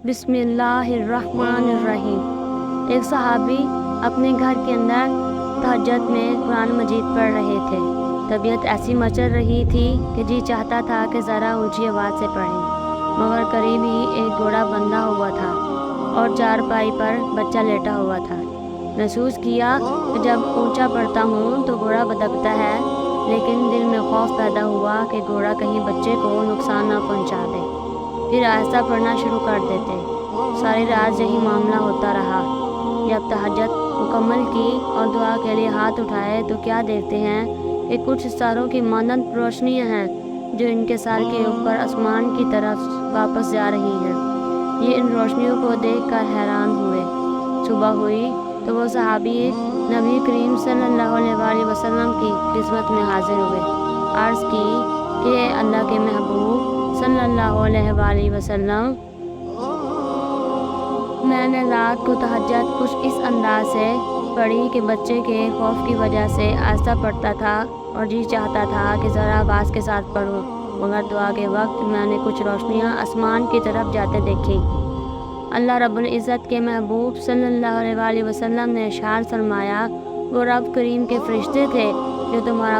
بسم اللہ الرحمن الرحیم۔ ایک صحابی اپنے گھر کے اندر تہجد میں قرآن مجید پڑھ رہے تھے۔ طبیعت ایسی مچل رہی تھی کہ جی چاہتا تھا کہ ذرا اونچی آواز سے پڑھیں، مگر قریب ہی ایک گھوڑا بندھا ہوا تھا اور چارپائی پر بچہ لیٹا ہوا تھا۔ محسوس کیا کہ جب اونچا پڑھتا ہوں تو گھوڑا بدکتا ہے، لیکن دل میں خوف پیدا ہوا کہ گھوڑا کہیں بچے کو نقصان نہ پہنچا دے۔ پھر آہستہ پڑھنا شروع کر دیتے۔ ساری رات یہی معاملہ ہوتا رہا۔ جب تہجد مکمل کی اور دعا کے لیے ہاتھ اٹھائے تو کیا دیکھتے ہیں کہ کچھ ستاروں کی مانند روشنیاں ہیں جو ان کے سر کے اوپر آسمان کی طرف واپس جا رہی ہیں۔ یہ ان روشنیوں کو دیکھ کر حیران ہوئے۔ صبح ہوئی تو وہ صحابی نبی کریم صلی اللہ علیہ وسلم کی خدمت میں حاضر ہوئے۔ عرض کی کہ اے اللہ کے محبوب صلی اللہ علیہ وسلم، میں نے رات کو تہجد کچھ اس انداز سے پڑھی کہ بچے کے خوف کی وجہ سے آہستہ پڑھتا تھا اور جی چاہتا تھا کہ ذرا آواز کے ساتھ پڑھوں، مگر دعا کے وقت میں نے کچھ روشنیاں آسمان کی طرف جاتے دیکھی۔ اللہ رب العزت کے محبوب صلی اللہ علیہ وسلم نے ارشاد فرمایا، وہ رب کریم کے فرشتے تھے جو تمہارا